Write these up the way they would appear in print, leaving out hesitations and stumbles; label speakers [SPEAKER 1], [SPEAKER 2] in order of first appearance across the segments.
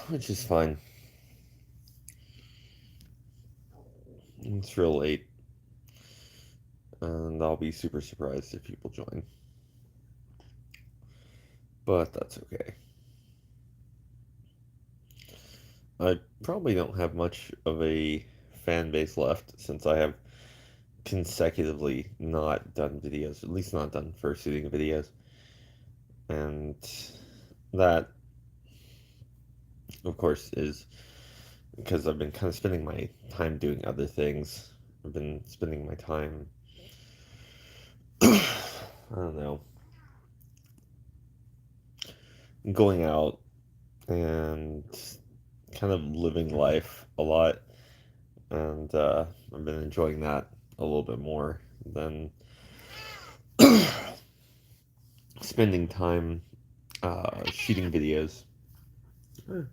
[SPEAKER 1] which is fine. It's real late, and I'll be super surprised if people join. But that's okay. I probably don't have much of a fan base left since I have consecutively not done videos, at least not done fursuiting videos. And that, of course, is because I've been kind of spending my time doing other things. I've been spending my time, I don't know, going out and kind of living life a lot. And I've been enjoying that a little bit more than spending time shooting videos. I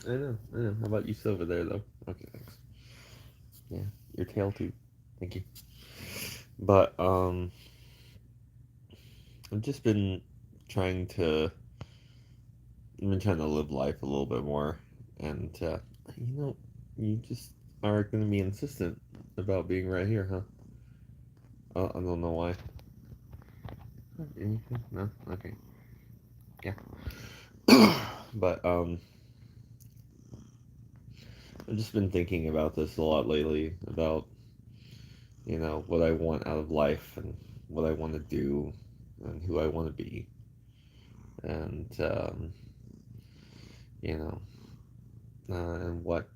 [SPEAKER 1] know, I know. How about you sit over there, though? Okay, thanks. Yeah, your tail too. Thank you. But I've just been trying to, I've been trying to live life a little bit more, and you know, you just are going to be insistent about being right here, huh? I don't know why. Anything? No. Okay. Yeah. But I've just been thinking about this a lot lately about what I want out of life and what I want to do and who I want to be and you know and what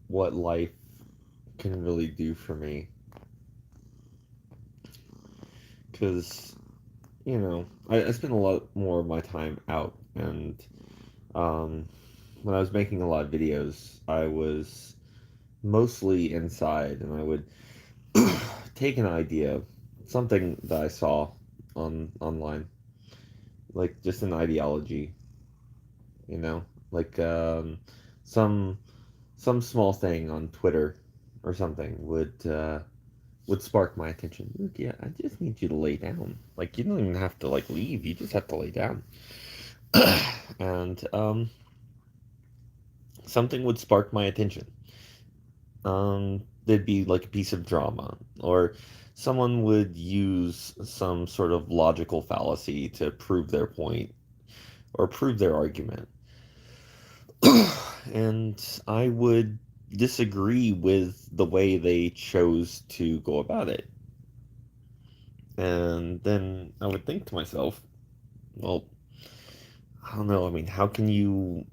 [SPEAKER 1] life can really do for me because I spend a lot more of my time out and um, when I was making a lot of videos I was mostly inside and I would take an idea, something that I saw online, like just an ideology, you know, like some some small thing on Twitter or something would spark my attention. Look, yeah, I just need you to lay down. Like you don't even have to like leave. You just have to lay down. And something would spark my attention. There'd be like a piece of drama, or someone would use some sort of logical fallacy to prove their point or prove their argument. And I would disagree with the way they chose to go about it. And then I would think to myself, well, I don't know. I mean, how can you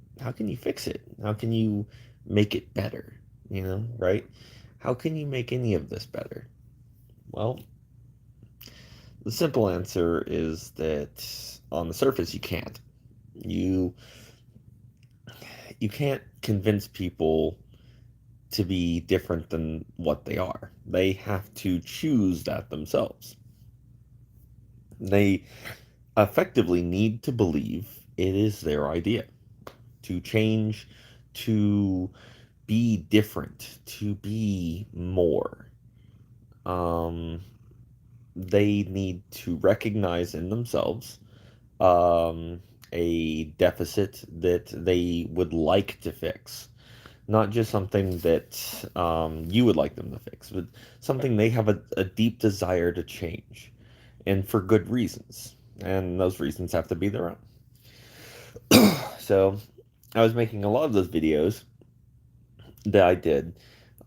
[SPEAKER 1] fix it? How can you make it better? Right? How can you make any of this better? Well, the simple answer is that on the surface you can't. You you can't convince people to be different than what they are. They have to choose that themselves. They effectively need to believe it is their idea to change, to be different, to be more. Um, they need to recognize in themselves um, a deficit that they would like to fix. Not just something that you would like them to fix, but something they have a deep desire to change, and for good reasons. And those reasons have to be their own. So I was making a lot of those videos that I did,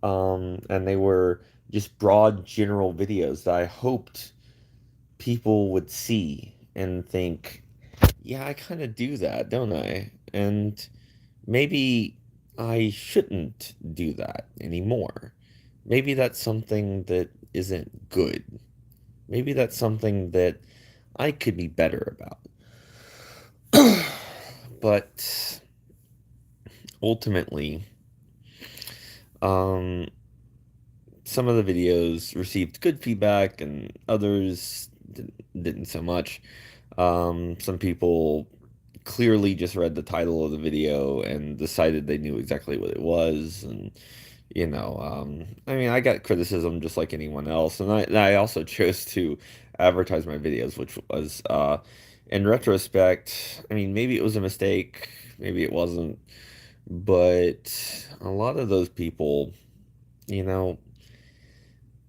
[SPEAKER 1] and they were just broad, general videos that I hoped people would see and think, yeah, I kind of do that, don't I? And maybe I shouldn't do that anymore. Maybe that's something that isn't good. Maybe that's something that I could be better about. But ultimately, um, some of the videos received good feedback and others didn't so much. Some people clearly just read the title of the video and decided they knew exactly what it was. And, I mean, I got criticism just like anyone else. And I also chose to advertise my videos, which was in retrospect, I mean, maybe it was a mistake, maybe it wasn't, but a lot of those people, you know,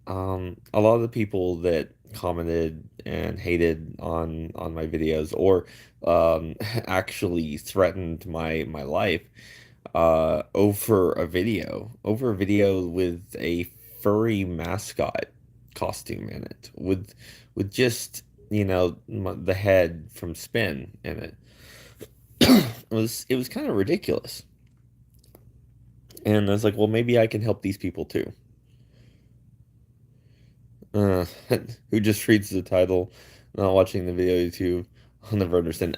[SPEAKER 1] a lot of the people that commented and hated on my videos or actually threatened my life over a video with a furry mascot costume in it with just the head from Spin in it. It was kind of ridiculous, and I was like, well, maybe I can help these people too. uh, who just reads the title, not watching the video YouTube. I'll never understand.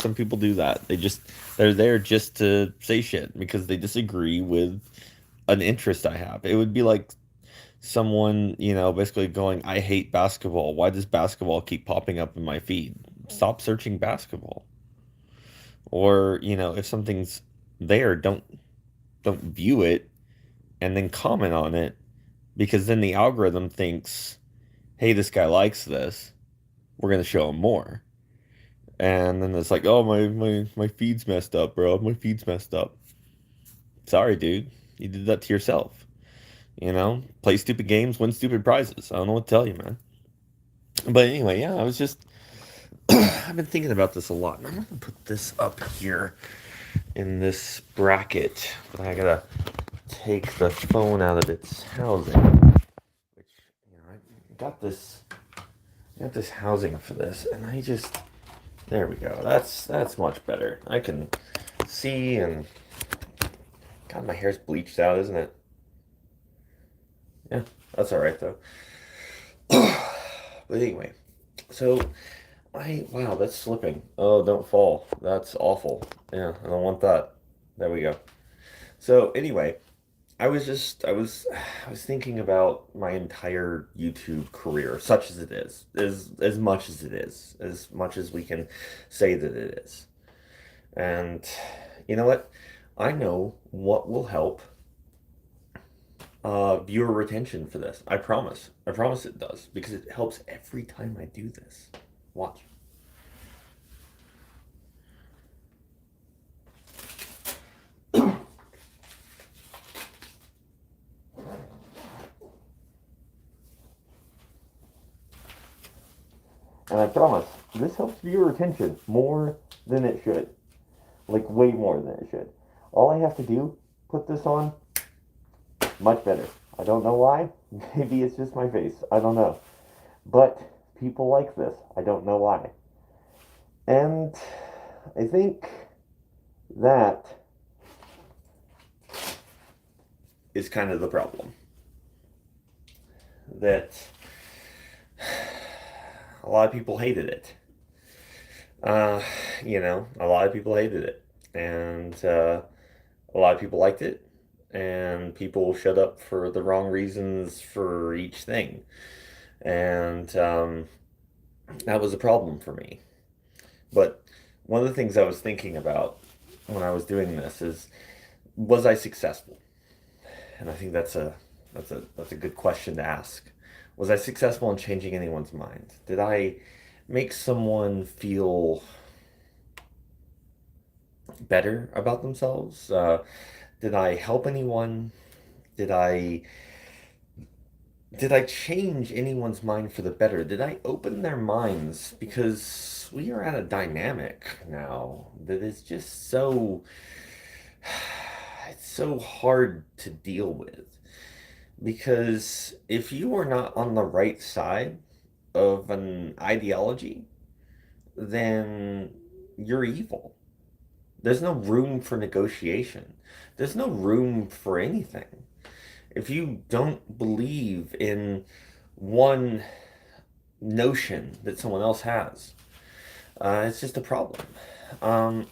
[SPEAKER 1] Some people do that. They're there just to say shit because they disagree with an interest I have. It would be like someone, basically going, I hate basketball. Why does basketball keep popping up in my feed? Stop searching basketball. Or, if something's there, don't view it and then comment on it because then the algorithm thinks, hey, this guy likes this. We're gonna show him more. And then it's like, oh, my feed's messed up, bro. My feed's messed up. Sorry, dude. You did that to yourself. Play stupid games, win stupid prizes. I don't know what to tell you, man. But anyway, yeah, I was just I've been thinking about this a lot, and I'm gonna put this up here in this bracket. But I gotta take the phone out of its housing, which I got this housing for this, and there we go. That's much better. I can see, and God, my hair's bleached out, isn't it? Yeah, that's all right though. But anyway, so wow, that's slipping. Oh, don't fall. That's awful. Yeah, I don't want that. There we go. So anyway, I was thinking about my entire YouTube career, such as it is, as much as it is, as much as we can say that it is. And you know what? I know what will help viewer retention for this. I promise. I promise it does because it helps every time I do this. Watch. And I promise, this helps viewer retention more than it should. Like, way more than it should. All I have to do, put this on, much better. I don't know why. Maybe it's just my face. I don't know. But people like this. I don't know why. And I think that is kind of the problem. That a lot of people hated it. Uh, a lot of people hated it. And a lot of people liked it. And people shut up for the wrong reasons for each thing. And that was a problem for me. But one of the things I was thinking about when I was doing this is, was I successful? And I think that's a good question to ask. Was I successful in changing anyone's mind? Did I make someone feel better about themselves? Did I help anyone? Did I did I change anyone's mind for the better? Did I open their minds? Because we are at a dynamic now that is just it's so hard to deal with. Because if you are not on the right side of an ideology, then you're evil. There's no room for negotiation. There's no room for anything. If you don't believe in one notion that someone else has, it's just a problem. Um,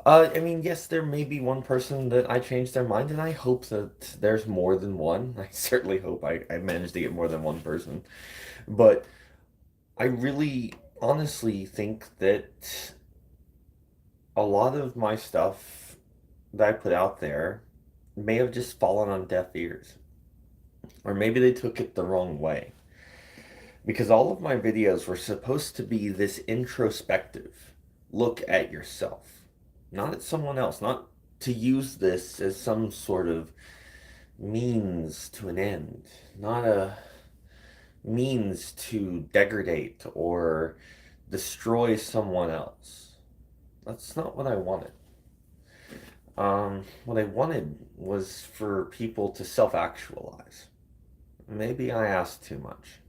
[SPEAKER 1] I mean, yes, there may be one person that I changed their mind, and I hope that there's more than one. I certainly hope I managed to get more than one person. But I really honestly think that a lot of my stuff that I put out there may have just fallen on deaf ears. Or maybe they took it the wrong way. Because all of my videos were supposed to be this introspective look at yourself, not at someone else, not to use this as some sort of means to an end, not a means to degrade or destroy someone else. That's not what I wanted. What I wanted was for people to self-actualize. Maybe I asked too much.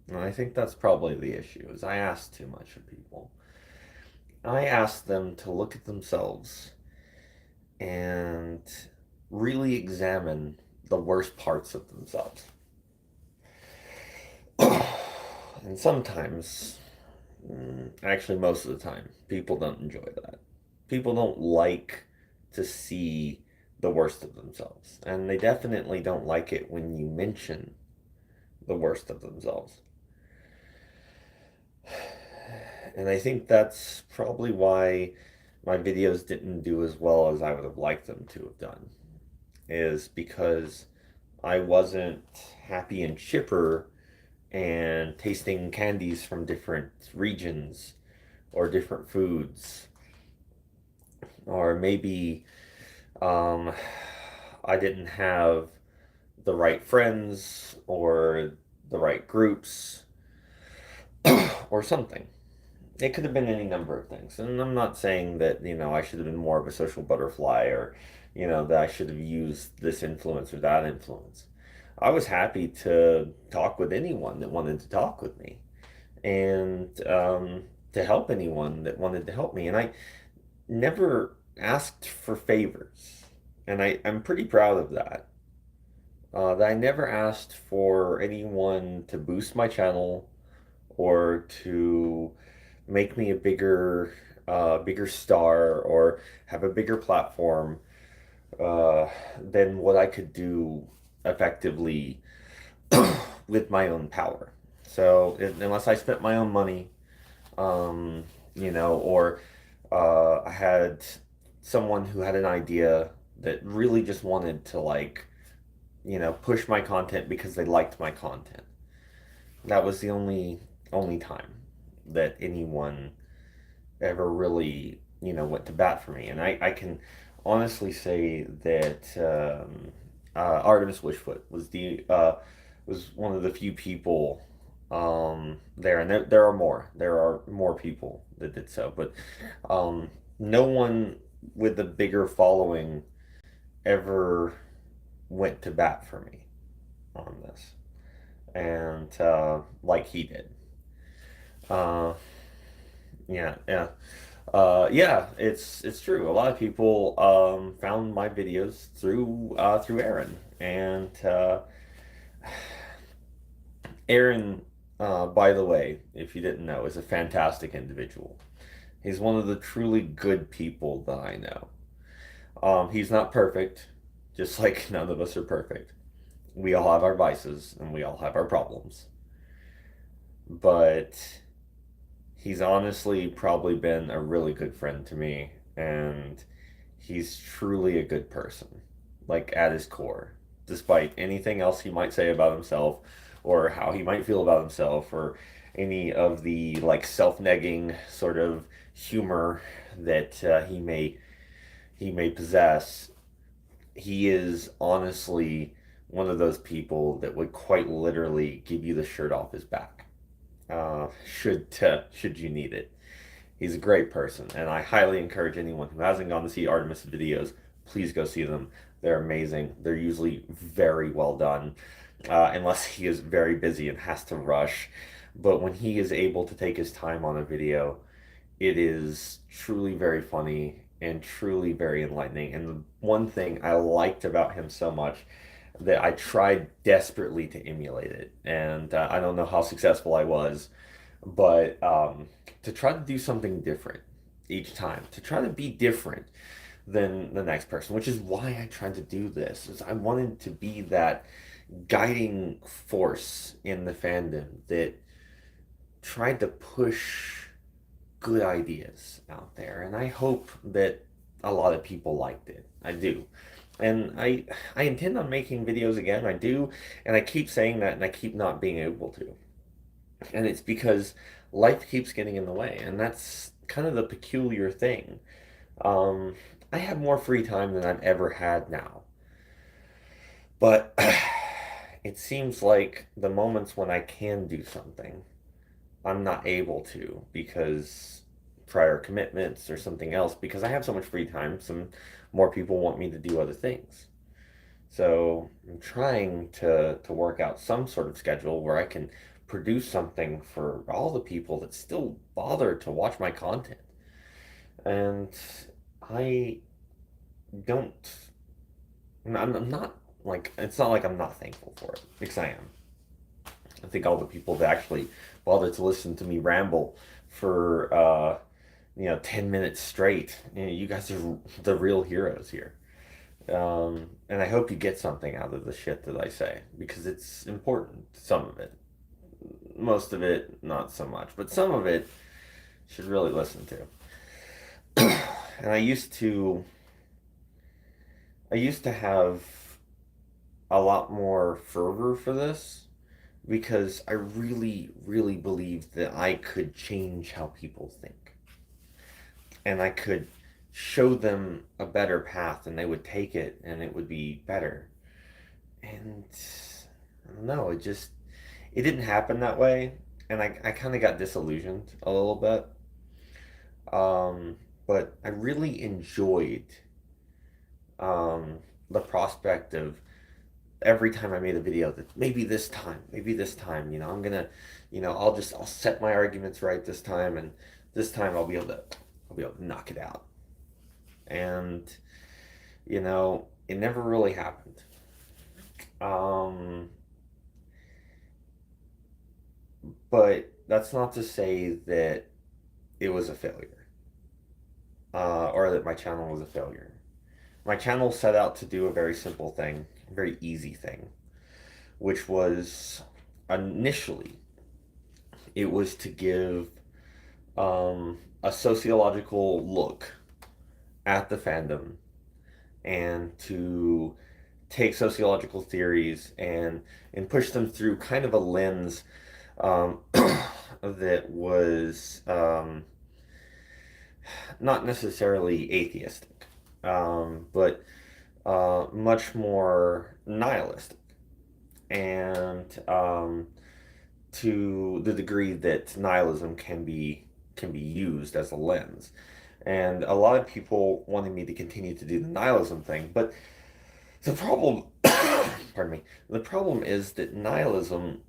[SPEAKER 1] And I think that's probably the issue, is I asked too much of people. I asked them to look at themselves and really examine the worst parts of themselves. And sometimes, actually most of the time, people don't enjoy that. People don't like to see the worst of themselves. And they definitely don't like it when you mention the worst of themselves. And I think that's probably why my videos didn't do as well as I would have liked them to have done, is because I wasn't happy and chipper and tasting candies from different regions or different foods. Or maybe um, I didn't have the right friends or the right groups or something. It could have been any number of things. And I'm not saying that, I should have been more of a social butterfly or, that I should have used this influence or that influence. I was happy to talk with anyone that wanted to talk with me and to help anyone that wanted to help me. And I never asked for favors. And I'm pretty proud of that. That I never asked for anyone to boost my channel or to make me a bigger star or have a bigger platform than what I could do effectively with my own power. So unless I spent my own money, um, or I had someone who had an idea that really just wanted to push my content because they liked my content. That was the only time that anyone ever really, went to bat for me. And I can honestly say that Artemis Wishfoot was one of the few people there, and there are more people that did so, but no one with a bigger following ever went to bat for me on this, and like he did. Uh, yeah, yeah. Yeah, it's true. A lot of people found my videos through Aaron, and Aaron, by the way, if you didn't know, is a fantastic individual. He's one of the truly good people that I know. He's not perfect, just like none of us are perfect. We all have our vices and we all have our problems, but he's honestly probably been a really good friend to me, and he's truly a good person, like at his core, despite anything else he might say about himself or how he might feel about himself or any of the like self-negging sort of humor that he may possess. He is honestly one of those people that would quite literally give you the shirt off his back, should you need it. He's a great person, and I highly encourage anyone who hasn't gone to see Artemis videos, please go see them. They're amazing. They're usually very well done, unless he is very busy and has to rush. But when he is able to take his time on a video, it is truly very funny and truly very enlightening. And the one thing I liked about him so much that I tried desperately to emulate it, and I don't know how successful I was, but to try to do something different each time, to try to be different than the next person, which is why I tried to do this, is I wanted to be that guiding force in the fandom that tried to push good ideas out there, and I hope that a lot of people liked it. I do. And I intend on making videos again. I do, and I keep saying that, and I keep not being able to. And it's because life keeps getting in the way, and that's kind of the peculiar thing. Um, I have more free time than I've ever had now, but it seems like the moments when I can do something, I'm not able to because prior commitments or something else, because I have so much free time, some more people want me to do other things. So I'm trying to work out some sort of schedule where I can produce something for all the people that still bother to watch my content. And I don't, I'm not like, it's not like I'm not thankful for it, because I am. I think all the people that actually bother to listen to me ramble for, 10 minutes straight, you guys are the real heroes here. And I hope you get something out of the shit that I say because it's important. Some of it, most of it, not so much, but some of it should really listen to. And I used to have a lot more fervor for this because I really, really believed that I could change how people think and I could show them a better path and they would take it and it would be better. And I don't know, it didn't happen that way, and I kind of got disillusioned a little bit. Um, but I really enjoyed um, the prospect of every time I made a video that maybe this time, I'm gonna, I'll set my arguments right this time, and this time I'll be able to knock it out. And it never really happened. Um, but that's not to say that it was a failure, or that my channel was a failure. My channel set out to do a very simple thing, a very easy thing, which was initially it was to give a sociological look at the fandom and to take sociological theories and push them through kind of a lens um, that was not necessarily atheistic, but much more nihilistic, and to the degree that nihilism can be used as a lens. And a lot of people wanted me to continue to do the nihilism thing, but the problem, pardon me, the problem is that nihilism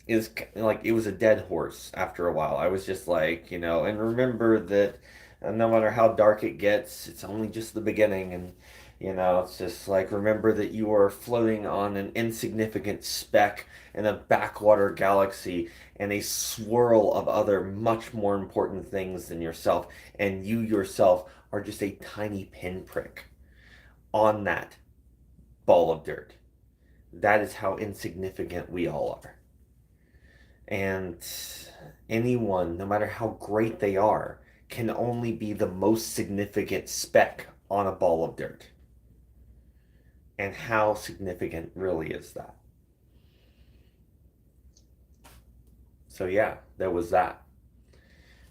[SPEAKER 1] is like it was a dead horse after a while. I was just like, and remember that no matter how dark it gets, it's only just the beginning. And, it's just like, remember that you are floating on an insignificant speck in a backwater galaxy and a swirl of other much more important things than yourself. And you yourself are just a tiny pinprick on that ball of dirt. That is how insignificant we all are. And anyone, no matter how great they are, can only be the most significant speck on a ball of dirt. And how significant really is that? So, yeah, there was that.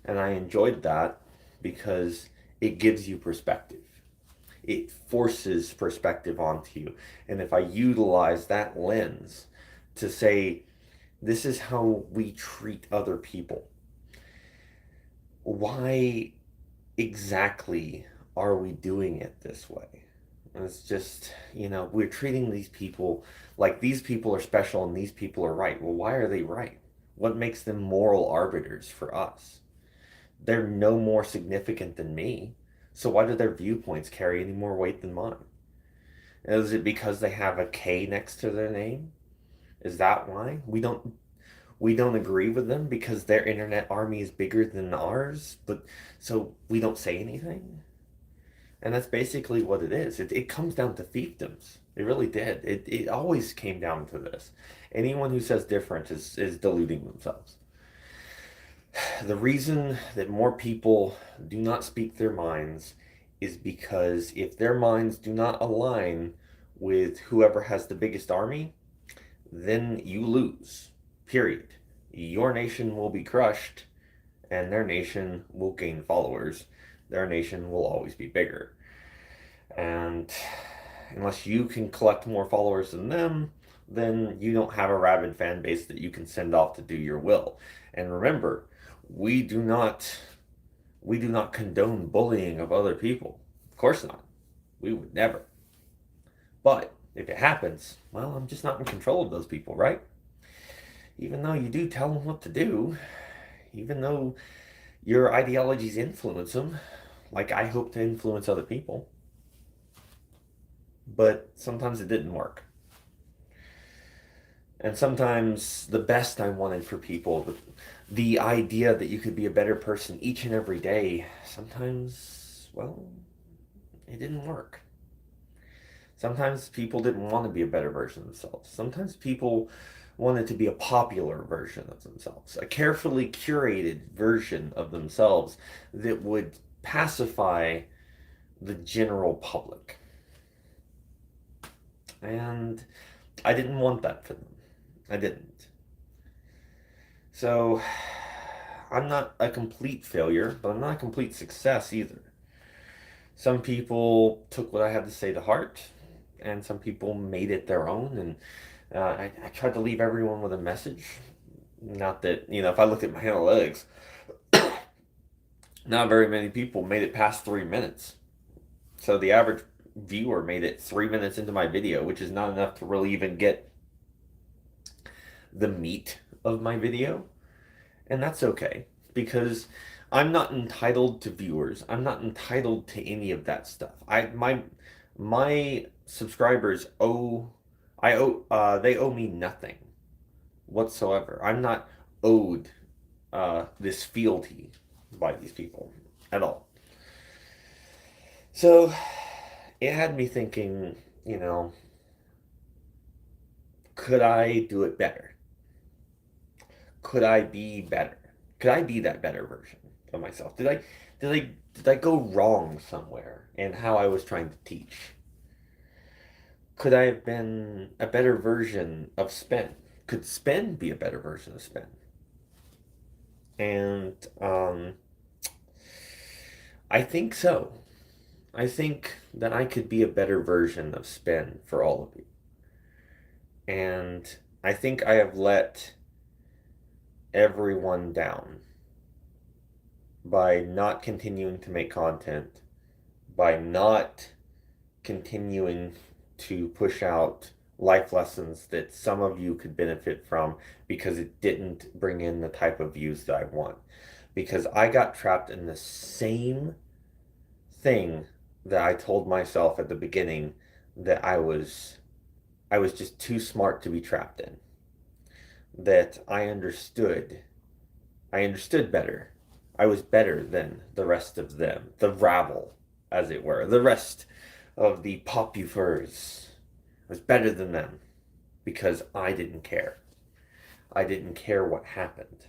[SPEAKER 1] And I enjoyed that because it gives you perspective. It forces perspective onto you. And if I utilize that lens to say, this is how we treat other people, why exactly are we doing it this way? And it's just, we're treating these people like these people are special and these people are right. Well, why are they right? What makes them moral arbiters for us? They're no more significant than me. So why do their viewpoints carry any more weight than mine? Is it because they have a K next to their name? Is that why? We don't agree with them because their internet army is bigger than ours, but so we don't say anything. And that's basically what it is. It comes down to fiefdoms. It really did. It always came down to this. Anyone who says different is deluding themselves. The reason that more people do not speak their minds is because if their minds do not align with whoever has the biggest army, then you lose. Period. your nation will be crushed and their nation will gain followers. Their nation will always be bigger. And unless you can collect more followers than them, then you don't have a rabid fan base that you can send off to do your will. And remember, we do not we do not condone bullying of other people. Of course not. We would never. But if it happens, well, I'm just not in control of those people, right? Even though you do tell them what to do, even though your ideologies influence them, like I hope to influence other people, but sometimes it didn't work. And sometimes the best I wanted for people, the idea that you could be a better person each and every day, sometimes, well, it didn't work. Sometimes people didn't want to be a better version of themselves. Sometimes people wanted to be a popular version of themselves, a carefully curated version of themselves that would pacify the general public. And I didn't want that for them. I didn't. So I'm not a complete failure, but I'm not a complete success either. Some people took what I had to say to heart, and some people made it their own. And I tried to leave everyone with a message. Not that, if I look at my analytics, not very many people made it past 3 minutes. So the average viewer made it 3 minutes into my video, which is not enough to really even get the meat of my video. And that's okay because I'm not entitled to viewers. I'm not entitled to any of that stuff. My subscribers they owe me nothing whatsoever. I'm not owed this fealty by these people at all. So it had me thinking, could I do it better? Could I be better? Could I be that better version of myself? Did I go wrong somewhere in how I was trying to teach? Could I have been a better version of Spyn? Could Spyn be a better version of Spyn? And I think so. I think that I could be a better version of Spyn for all of you. And I think I have let everyone down by not continuing to make content, by not continuing to push out life lessons that some of you could benefit from because it didn't bring in the type of views that I want. Because I got trapped in the same thing that I told myself at the beginning that I was just too smart to be trapped in. That I understood better. I was better than the rest of them, the rabble, as it were, the rest of the popufers. I was better than them because I didn't care. I didn't care what happened.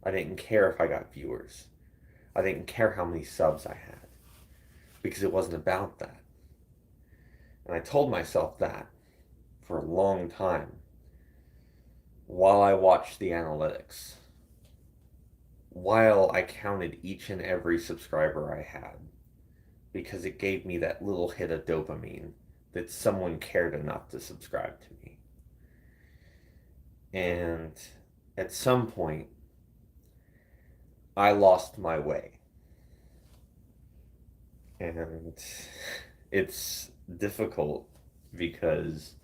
[SPEAKER 1] I didn't care if I got viewers. I didn't care how many subs I had because it wasn't about that. And I told myself that for a long time while I watched the analytics, while I counted each and every subscriber I had, because it gave me that little hit of dopamine that someone cared enough to subscribe to me. And at some point, I lost my way. And it's difficult because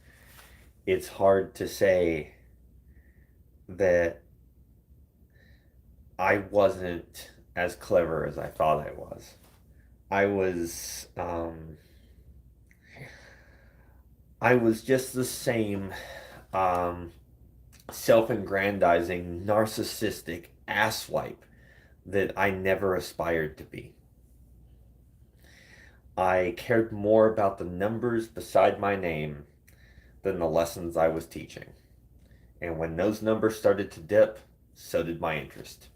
[SPEAKER 1] it's hard to say that I wasn't as clever as I thought I was. I was just the same self-aggrandizing, narcissistic asswipe that I never aspired to be. I cared more about the numbers beside my name than the lessons I was teaching. And when those numbers started to dip, so did my interest.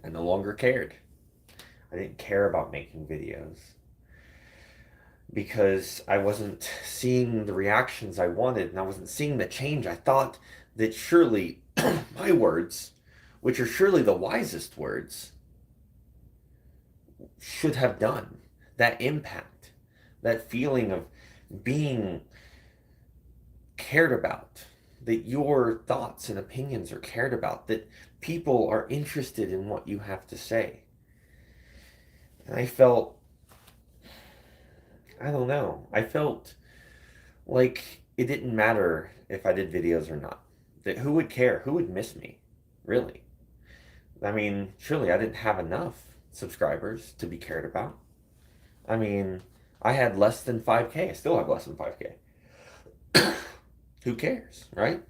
[SPEAKER 1] I no longer cared. I didn't care about making videos because I wasn't seeing the reactions I wanted and I wasn't seeing the change. I thought that surely
[SPEAKER 2] my words, which are surely the wisest words, should have done. That impact, that feeling of being cared about, that your thoughts and opinions are cared about, that people are interested in what you have to say. And I felt, I don't know, I felt like it didn't matter if I did videos or not. That who would care? Who would miss me? Really? I mean, surely I didn't have enough subscribers to be cared about. I mean, I had less than 5K. I still have less than 5K. Who cares, right?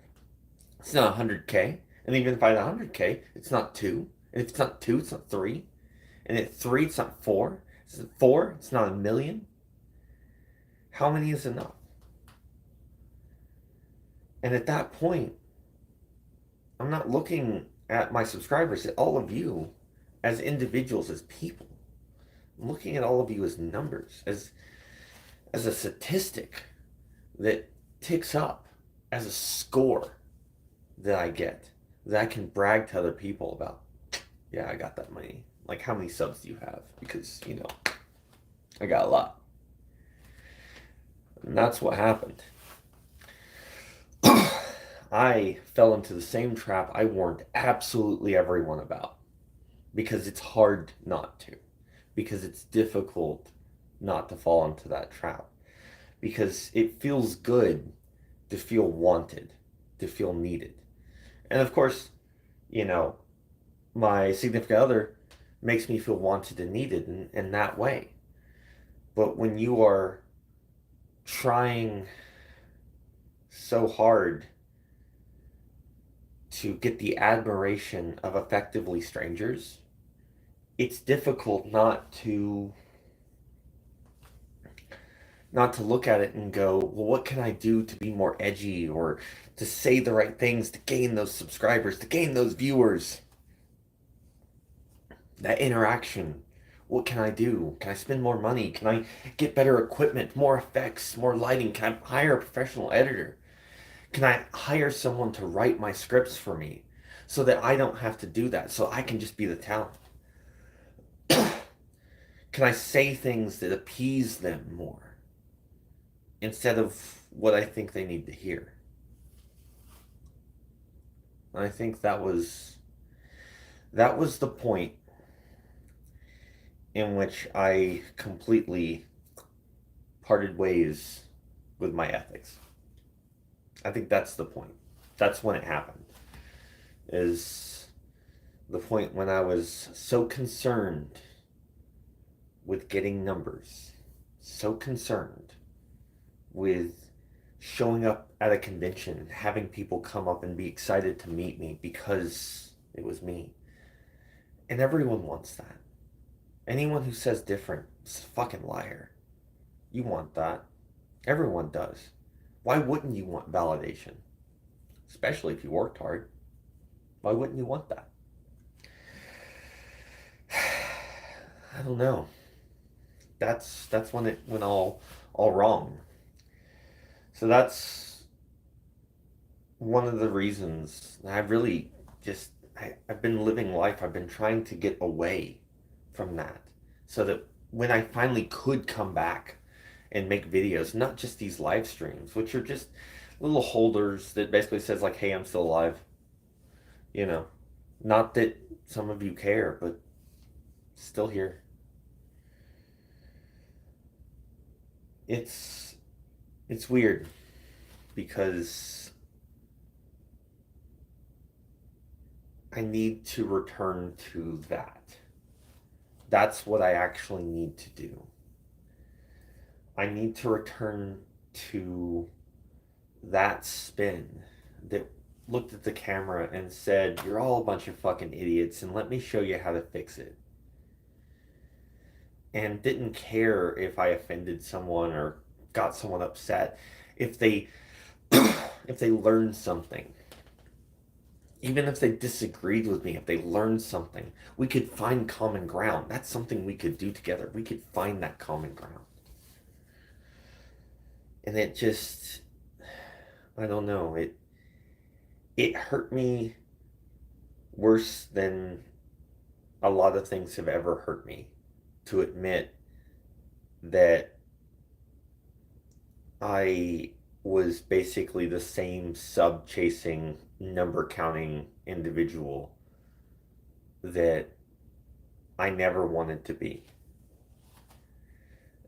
[SPEAKER 2] It's not 100K. And even if I had 100K, it's not two. And if it's not two, it's not three. And at three, it's not four. It's four, it's not a million. How many is enough? And at that point, I'm not looking at my subscribers, at all of you, as individuals, as people. I'm looking at all of you as numbers, as a statistic that ticks up, as a score that I get, that I can brag to other people about. Yeah, I got that many. Like, how many subs do you have? Because, I got a lot. And that's what happened. I fell into the same trap I warned absolutely everyone about. Because it's hard not to. Because it's difficult not to fall into that trap. Because it feels good to feel wanted, to feel needed. And of course, you know, my significant other makes me feel wanted and needed in that way. But when you are trying so hard to get the admiration of effectively strangers, it's difficult not to look at it and go, well, what can I do to be more edgy or to say the right things to gain those subscribers, to gain those viewers, that interaction? What can I do? Can I spend more money? Can I get better equipment, more effects, more lighting? Can I hire a professional editor? Can I hire someone to write my scripts for me so that I don't have to do that, so I can just be the talent? Can I say things that appease them more instead of what I think they need to hear? And I think that was the point in which I completely parted ways with my ethics. I think that's the point. That's when it happened. Is the point when I was so concerned with getting numbers, so concerned with showing up at a convention and having people come up and be excited to meet me because it was me. And everyone wants that. Anyone who says different is a fucking liar. You want that. Everyone does. Why wouldn't you want validation? Especially if you worked hard. Why wouldn't you want that? I don't know. That's when it went all wrong. So that's one of the reasons I've really just I've been living life. I've been trying to get away from that so that when I finally could come back and make videos, not just these live streams, which are just little holders that basically says like, "Hey, I'm still alive." You know, not that some of you care, but still here. It's it's weird because I need to return to that. That's what I actually need to do. I need to return to that Spyn that looked at the camera and said, "You're all a bunch of fucking idiots, and let me show you how to fix it." And didn't care if I offended someone or got someone upset. If they if they learned something, even if they disagreed with me, if they learned something, we could find common ground. That's something we could do together. We could find that common ground. And it just, I don't know, it hurt me worse than a lot of things have ever hurt me to admit that I was basically the same sub chasing, number counting individual that I never wanted to be.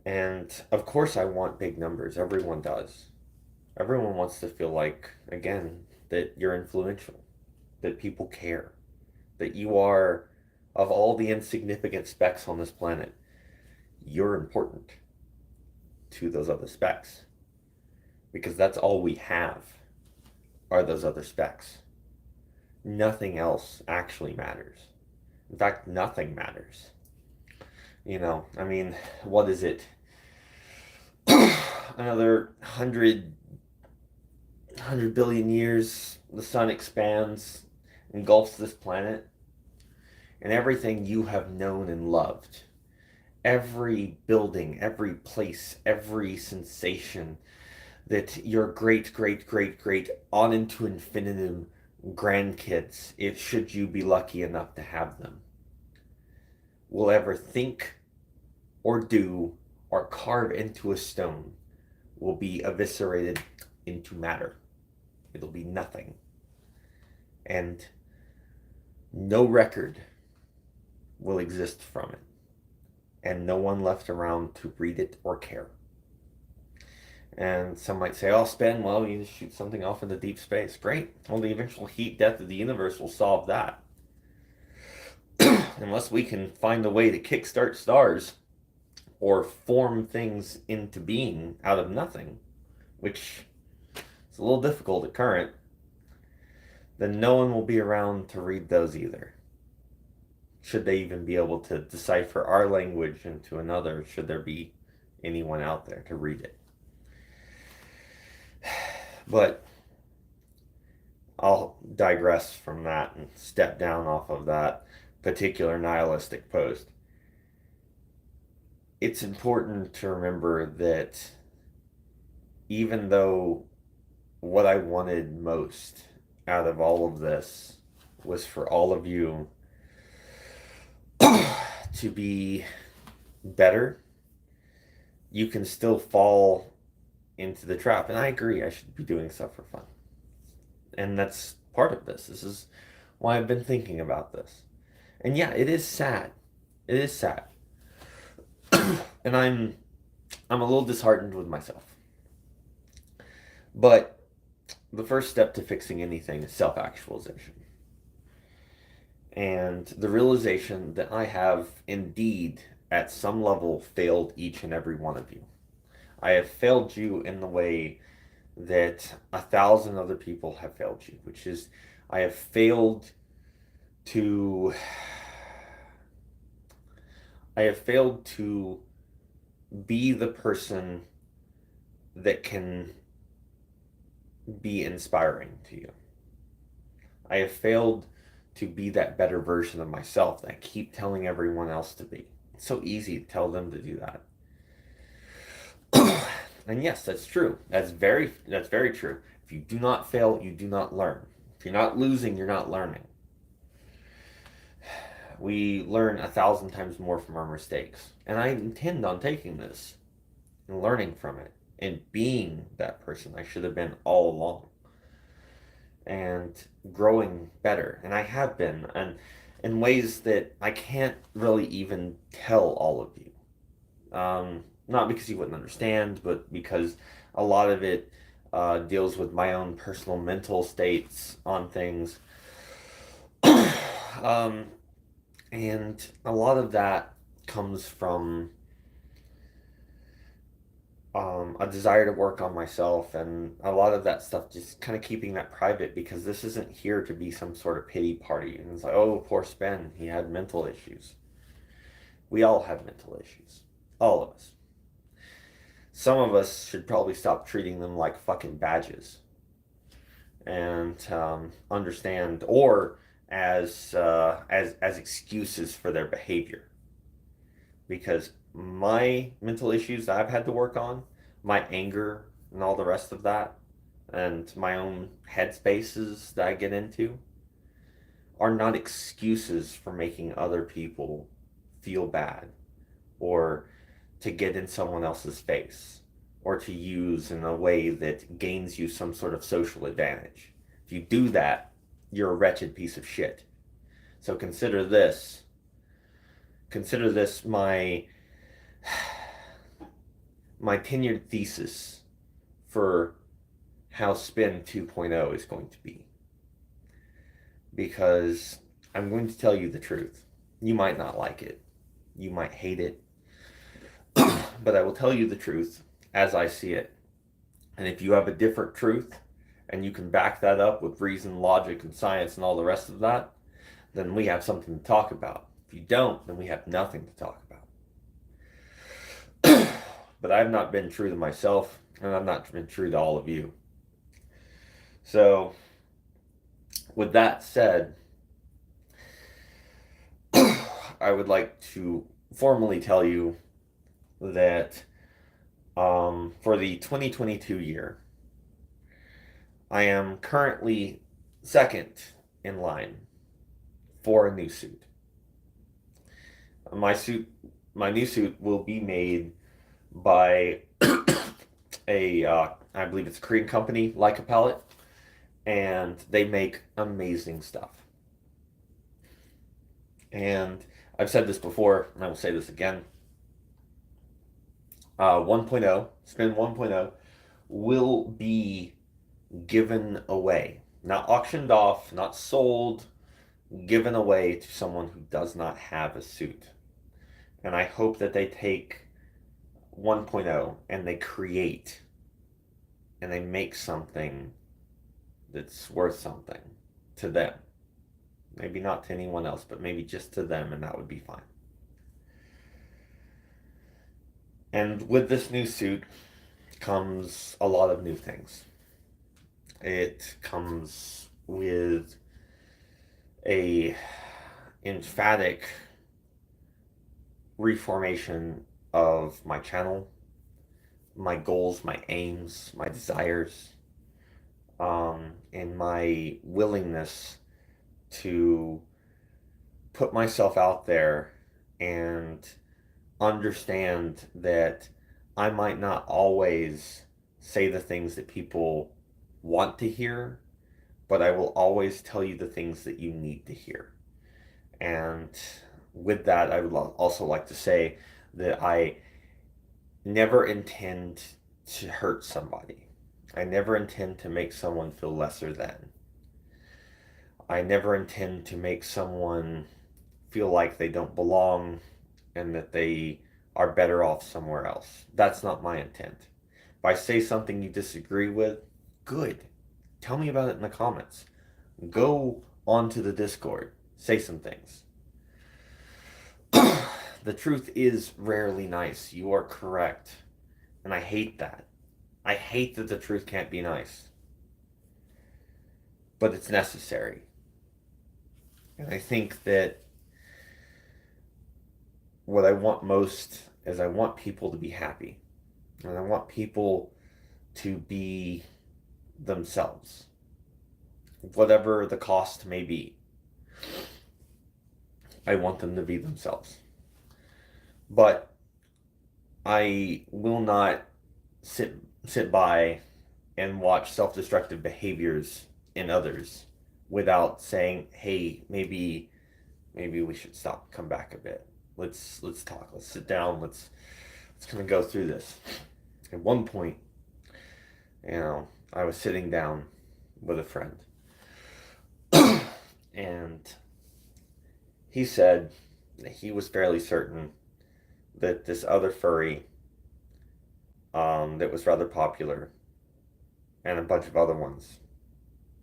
[SPEAKER 2] And of course, I want big numbers. Everyone does. Everyone wants to feel like, again, that you're influential, that people care, that you are, of all the insignificant specks on this planet, you're important to those other specks. Because that's all we have are those other specks. Nothing else actually matters. In fact, nothing matters. I mean, what is it? Another 100 billion years, the sun expands, engulfs this planet, and everything you have known and loved, every building, every place, every sensation that your great, great, great, great, on into infinitum grandkids, if should you be lucky enough to have them, will ever think or do or carve into a stone will be eviscerated into matter. It'll be nothing. And no record will exist from it. And no one left around to read it or care. And some might say, oh, Spyn, well, you just shoot something off into deep space. Great. Well, the eventual heat death of the universe will solve that. Unless we can find a way to kickstart stars or form things into being out of nothing, which is a little difficult at current, then no one will be around to read those either. Should they even be able to decipher our language into another, should there be anyone out there to read it. But I'll digress from that and step down off of that particular nihilistic post. It's important to remember that even though what I wanted most out of all of this was for all of you to be better, you can still fall into the trap. And I agree, I should be doing stuff for fun. And that's part of this. This is why I've been thinking about this. And yeah, it is sad. It is sad. And I'm a little disheartened with myself. But the first step to fixing anything is self-actualization. And the realization that I have indeed, at some level, failed each and every one of you. I have failed you in the way that 1,000 other people have failed you, which is I have failed to be the person that can be inspiring to you. I have failed to be that better version of myself that I keep telling everyone else to be. It's so easy to tell them to do that. And yes, that's true. That's very true. If you do not fail, you do not learn. If you're not losing, you're not learning. We learn 1,000 times more from our mistakes. And I intend on taking this and learning from it and being that person I should have been all along and growing better. And I have been, and in ways that I can't really even tell all of you. Not because you wouldn't understand, but because a lot of it deals with my own personal mental states on things. And a lot of that comes from a desire to work on myself, and a lot of that stuff just kind of keeping that private because this isn't here to be some sort of pity party. And it's like, oh, poor Spyn, he had mental issues. We all have mental issues. All of us. Some of us should probably stop treating them like fucking badges and understand, or as excuses for their behavior. Because my mental issues that I've had to work on, my anger and all the rest of that, and my own headspaces that I get into are not excuses for making other people feel bad or to get in someone else's face or to use in a way that gains you some sort of social advantage. If you do that, you're a wretched piece of shit. So consider this my tenured thesis for how Spin 2.0 is going to be. Because I'm going to tell you the truth. You might not like it. You might hate it. But I will tell you the truth as I see it. And if you have a different truth and you can back that up with reason, logic, and science and all the rest of that, then we have something to talk about. If you don't, then we have nothing to talk about. But I've not been true to myself, and I've not been true to all of you. So, with that said, I would like to formally tell you that for the 2022 year, I am currently second in line for a new suit. My suit, my new suit will be made by I believe it's a Korean company, like a palette, and they make amazing stuff. And I've said this before, and I will say this again. 1.0, Spin 1.0, will be given away. Not auctioned off, not sold, given away to someone who does not have a suit. And I hope that they take 1.0 and they create and they make something that's worth something to them. Maybe not to anyone else, but maybe just to them, and that would be fine. And with this new suit comes a lot of new things. It comes with a emphatic reformation of my channel, my goals, my aims, my desires, and my willingness to put myself out there and understand that I might not always say the things that people want to hear, but I will always tell you the things that you need to hear. And with that, I would also like to say that I never intend to hurt somebody. I never intend to make someone feel lesser than. I never intend to make someone feel like they don't belong and that they are better off somewhere else. That's not my intent. If I say something you disagree with, good. Tell me about it in the comments. Go onto the Discord. Say some things. The truth is rarely nice. You are correct. And I hate that. I hate that the truth can't be nice. But it's necessary. And I think that what I want most is I want people to be happy. And I want people to be themselves. Whatever the cost may be. I want them to be themselves. But I will not sit by and watch self-destructive behaviors in others without saying, "Hey, maybe we should stop, come back a bit. Let's talk. Let's sit down. Let's kind of go through this." At one point, I was sitting down with a friend, and he said that he was fairly certain that this other furry that was rather popular and a bunch of other ones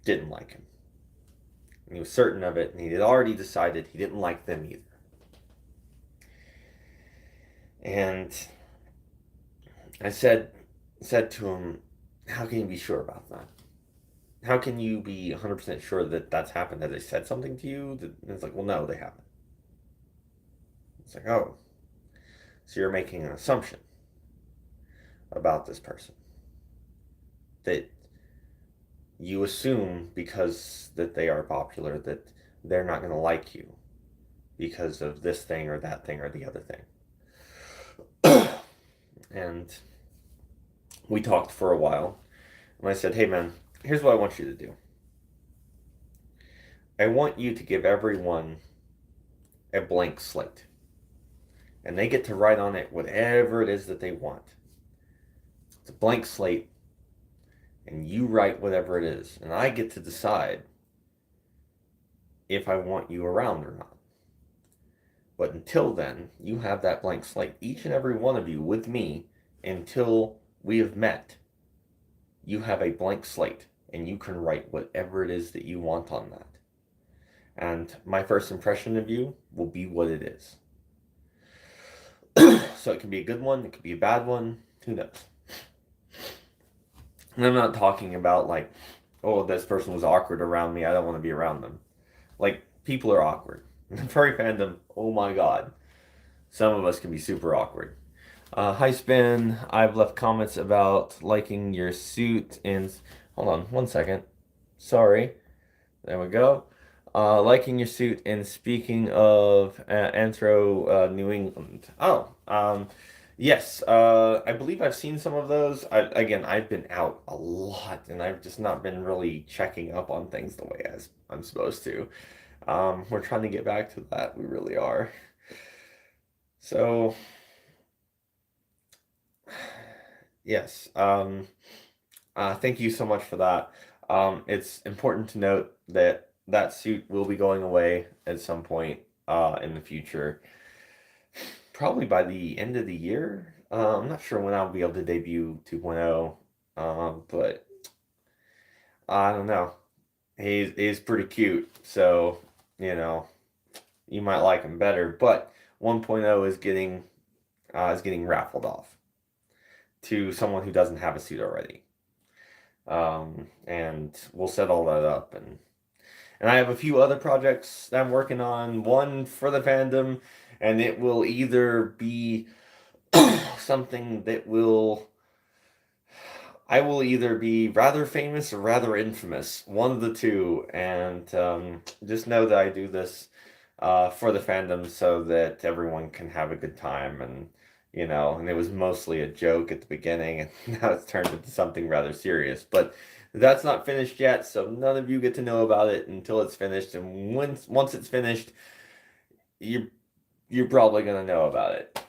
[SPEAKER 2] didn't like him. And he was certain of it, and he had already decided he didn't like them either. And I said to him, "How can you be sure about that? How can you be 100% sure that that's happened? Have they said something to you?" And it's like, "Well, no, they haven't." It's like, "Oh, so you're making an assumption about this person that you assume because that they are popular that they're not going to like you because of this thing or that thing or the other thing. And we talked for a while, and I said, hey man, here's what I want you to do. I want you to give everyone a blank slate, and they get to write on it whatever it is that they want. It's a blank slate, and you write whatever it is, and I get to decide if I want you around or not. But until then, you have that blank slate, each and every one of you with me, until we have met. You have a blank slate, and you can write whatever it is that you want on that. And my first impression of you will be what it is. So it can be a good one, it could be a bad one, who knows? And I'm not talking about like, oh, this person was awkward around me, I don't want to be around them. Like, people are awkward. In furry fandom, oh my god, some of us can be super awkward. Hi Spyn, I've left comments about liking your suit and hold on 1 second. Sorry. There we go. Liking your suit and speaking of Anthro New England. Oh, yes. I believe I've seen some of those. Again, I've been out a lot and I've just not been really checking up on things the way as I'm supposed to. We're trying to get back to that. We really are. So, yes. Thank you so much for that. It's important to note that that suit will be going away at some point in the future, probably by the end of the year. I'm not sure when I'll be able to debut 2.0, but I don't know. He's pretty cute, so you know you might like him better. But 1.0 is getting raffled off to someone who doesn't have a suit already. And we'll set all that up and I have a few other projects that I'm working on. One for the fandom, and it will either be something that will I will either be rather famous or rather infamous, one of the two. And just know that I do this for the fandom so that everyone can have a good time. And it was mostly a joke at the beginning, and now it's turned into something rather serious. But that's not finished yet, so none of you get to know about it until it's finished. And once it's finished, you're probably gonna know about it.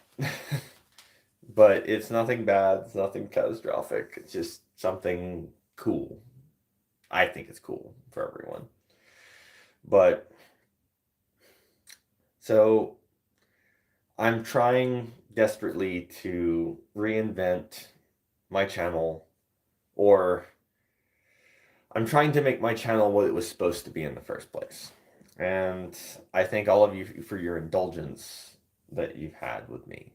[SPEAKER 2] But it's nothing bad, it's nothing catastrophic. It's just something cool. I think it's cool for everyone. But so I'm trying desperately to reinvent my channel, or I'm trying to make my channel what it was supposed to be in the first place. And I thank all of you for your indulgence that you've had with me,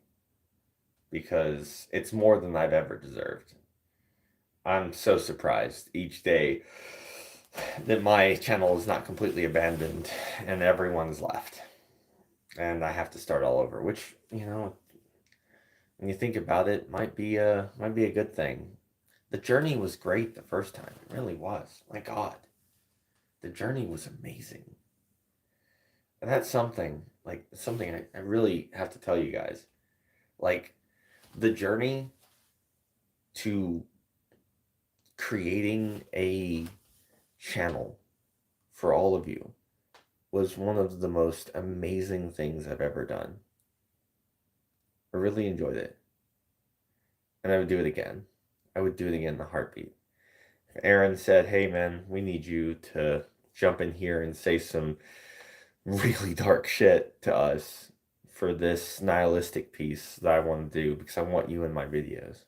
[SPEAKER 2] because it's more than I've ever deserved. I'm so surprised each day that my channel is not completely abandoned and everyone's left. And I have to start all over, which, when you think about it, might be a good thing. The journey was great the first time. It really was. My God. The journey was amazing. And that's something, I really have to tell you guys. Like, the journey to creating a channel for all of you was one of the most amazing things I've ever done. I really enjoyed it. And I would do it again. I would do it again in a heartbeat. Aaron said, hey man, we need you to jump in here and say some really dark shit to us for this nihilistic piece that I want to do, because I want you in my videos.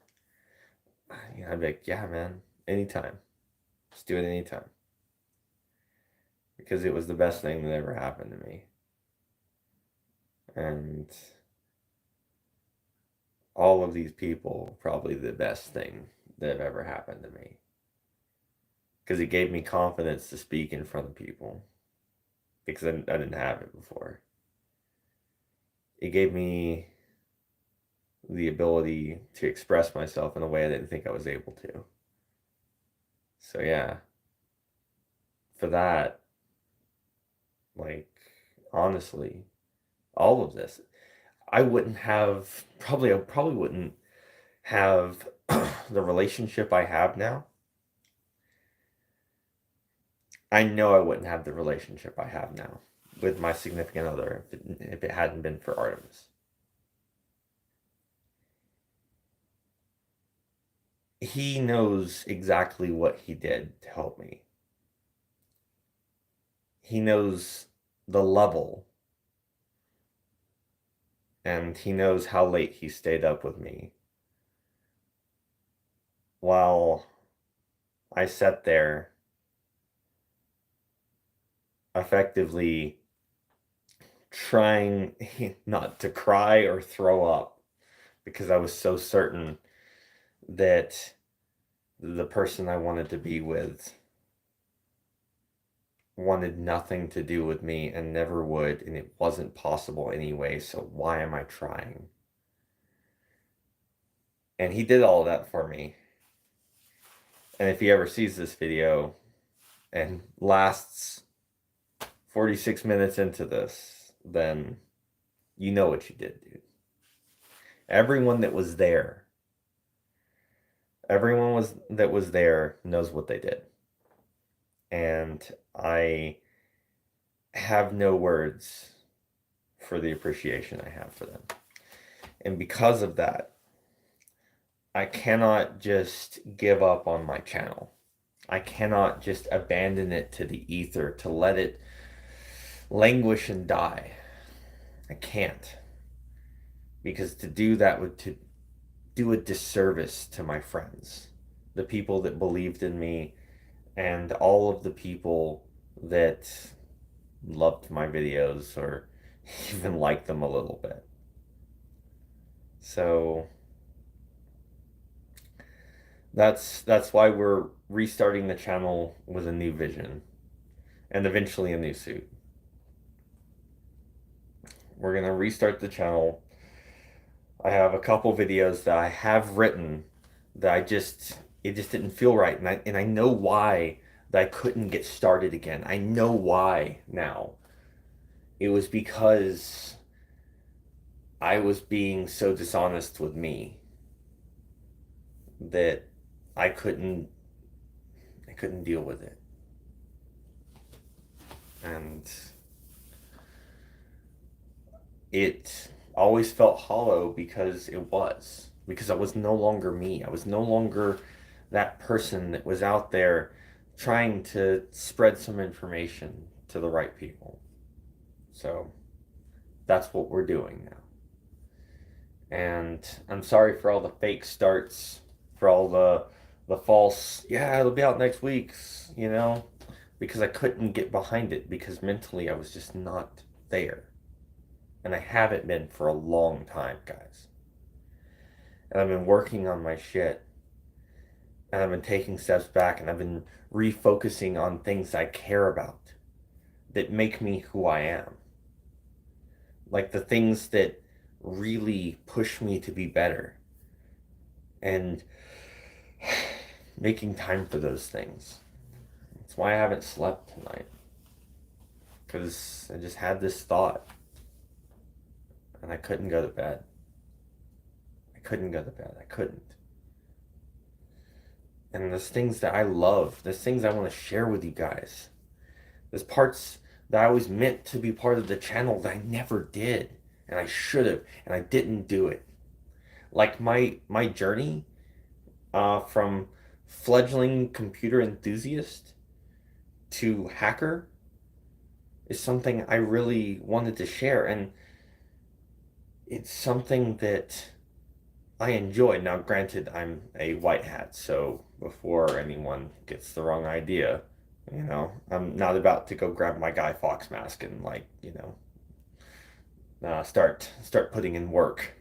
[SPEAKER 2] I'd be like, yeah man, anytime. Let's do it anytime. Because it was the best thing that ever happened to me. And all of these people, probably the best thing that have ever happened to me. Because it gave me confidence to speak in front of people. Because I didn't have it before. It gave me the ability to express myself in a way I didn't think I was able to. So yeah. For that, Like, honestly, all of this. I probably wouldn't have the relationship I have now. I know I wouldn't have the relationship I have now with my significant other if it hadn't been for Artemis. He knows exactly what he did to help me. He knows the level, and he knows how late he stayed up with me while I sat there effectively trying not to cry or throw up because I was so certain that the person I wanted to be with wanted nothing to do with me and never would, and it wasn't possible anyway, so why am I trying? And he did all of that for me. And if he ever sees this video and lasts 46 minutes into this, then you know what you did, dude. Everyone that was there, that was there knows what they did. And I have no words for the appreciation I have for them. And because of that, I cannot just give up on my channel. I cannot just abandon it to the ether to let it languish and die. I can't. Because to do that would to do a disservice to my friends, the people that believed in me, and all of the people that loved my videos or even liked them a little bit. So that's why we're restarting the channel with a new vision and eventually a new suit. We're gonna restart the channel. I have a couple videos that I have written that it just didn't feel right, and I know why that I couldn't get started again. I know why now. It was because I was being so dishonest with me that I couldn't deal with it. And it always felt hollow because because I was no longer me. I was no longer that person that was out there trying to spread some information to the right people. So that's what we're doing now. And I'm sorry for all the fake starts, for all the false, yeah, it'll be out next week, because I couldn't get behind it because mentally I was just not there. And I haven't been for a long time, guys. And I've been working on my shit. And I've been taking steps back and I've been refocusing on things I care about that make me who I am. Like the things that really push me to be better. And making time for those things. That's why I haven't slept tonight. Because I just had this thought. And I couldn't go to bed. I couldn't go to bed. I couldn't. And there's things that I love. There's things I want to share with you guys. There's parts that I always meant to be part of the channel that I never did. And I should have. And I didn't do it. Like my journey from fledgling computer enthusiast to hacker is something I really wanted to share. And it's something that I enjoy. Now, granted, I'm a white hat, so before anyone gets the wrong idea, I'm not about to go grab my Guy Fawkes mask and start putting in work.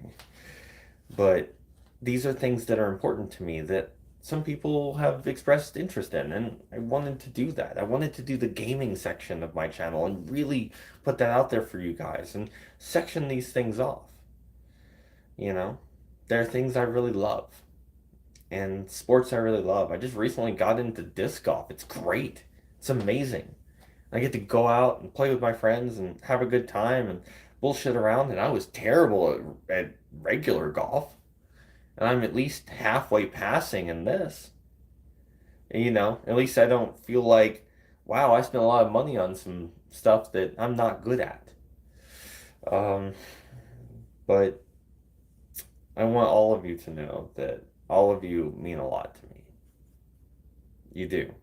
[SPEAKER 2] But these are things that are important to me that some people have expressed interest in, and I wanted to do that. I wanted to do the gaming section of my channel and really put that out there for you guys and section these things off. There are things I really love and sports I really love. I just recently got into disc golf. It's great. It's amazing. I get to go out and play with my friends and have a good time and bullshit around. And I was terrible at regular golf. And I'm at least halfway passing in this. You know, at least I don't feel like, wow, I spent a lot of money on some stuff that I'm not good at. Um, but I want all of you to know that all of you mean a lot to me. You do.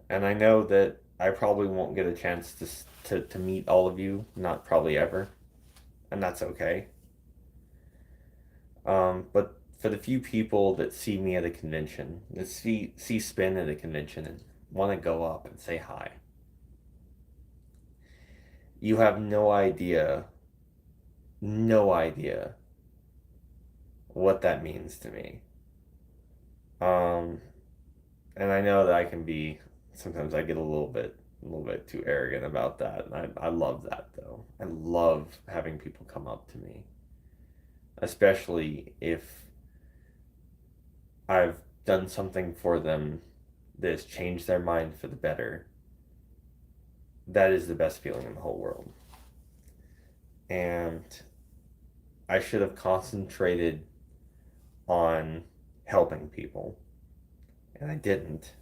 [SPEAKER 2] And I know that I probably won't get a chance to meet all of you, not probably ever, and that's okay. But for the few people that see me at a convention, that see Spyn at a convention and want to go up and say hi, you have no idea what that means to me. Um, and I know that I can be sometimes I get a little bit too arrogant about that. And I love that though. I love having people come up to me, especially if I've done something for them that has changed their mind for the better. That is the best feeling in the whole world. And I should have concentrated on helping people, and I didn't,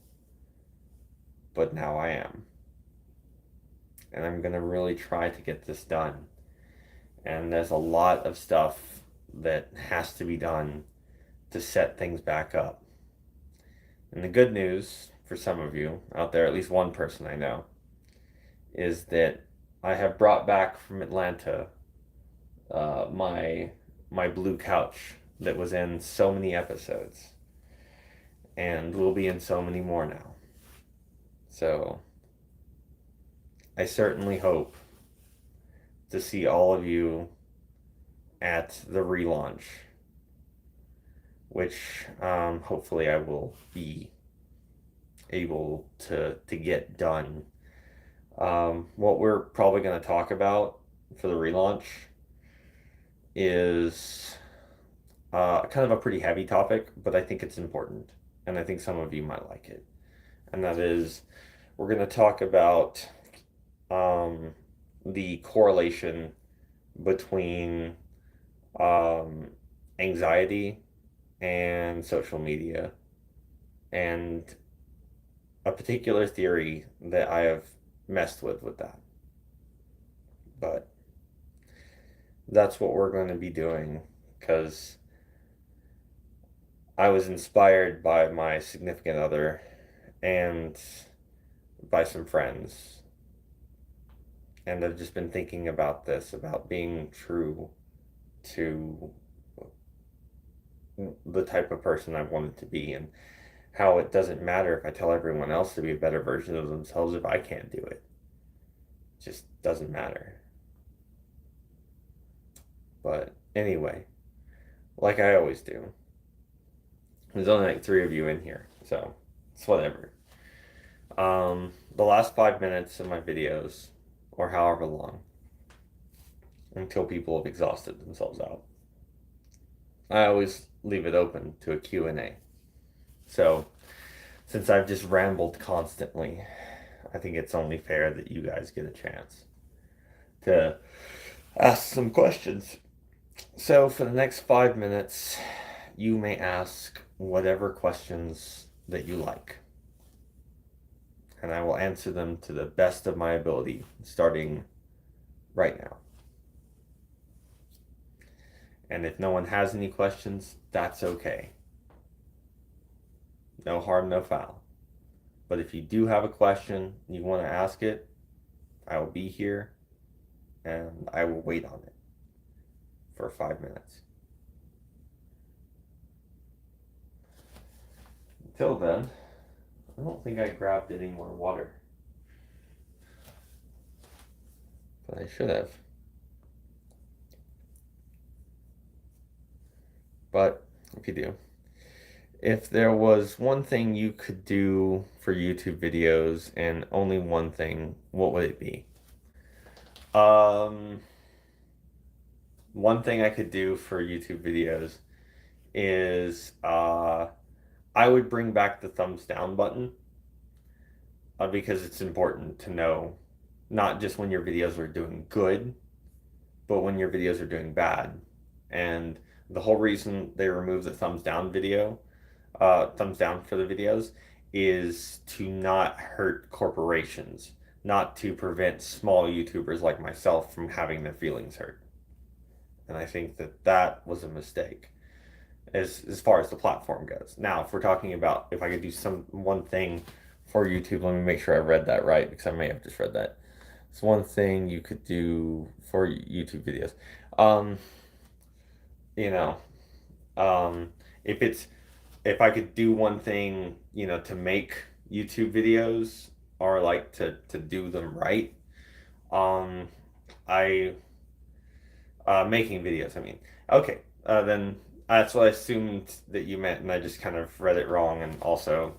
[SPEAKER 2] but now I am. And I'm going to really try to get this done. And there's a lot of stuff that has to be done to set things back up. And the good news for some of you out there, at least one person I know, is that I have brought back from Atlanta my blue couch that was in so many episodes, and will be in so many more now. So I certainly hope to see all of you at the relaunch, which hopefully I will be able to get done. What we're probably going to talk about for the relaunch is kind of a pretty heavy topic, but I think it's important, and I think some of you might like it. And that is, we're going to talk about um, the correlation between um, anxiety and social media, and a particular theory that I have messed with that. But that's what we're going to be doing because I was inspired by my significant other and by some friends. And I've just been thinking about this, about being true to the type of person I wanted to be, and how it doesn't matter if I tell everyone else to be a better version of themselves if I can't do it. It just doesn't matter. But anyway, like I always do, there's only like three of you in here, so it's whatever. The last 5 minutes of my videos, or however long, until people have exhausted themselves out, I always leave it open to a Q&A. So, since I've just rambled constantly, I think it's only fair that you guys get a chance to ask some questions. So, for the next 5 minutes, you may ask whatever questions that you like, and I will answer them to the best of my ability, starting right now. And if no one has any questions, that's okay. No harm, no foul. But if you do have a question, you want to ask it, I will be here and I will wait on it for 5 minutes. Until then, I don't think I grabbed any more water, but I should have. But if you do, if there was one thing you could do for YouTube videos and only one thing, what would it be? Um, One thing I could do for YouTube videos is I would bring back the thumbs down button. because it's important to know not just when your videos are doing good, but when your videos are doing bad. And the whole reason they remove the thumbs down for the videos is to not hurt corporations, not to prevent small YouTubers like myself from having their feelings hurt. And I think that that was a mistake as far as the platform goes. Now, if we're talking about if I could do some one thing for YouTube, let me make sure I read that right because I may have just read that. It's one thing you could do for YouTube videos. Um, you know, um, if it's if I could do one thing, to make YouTube videos or like to do them right, um, I making videos. I mean, okay, then that's what I assumed that you meant, and I just kind of read it wrong. And also,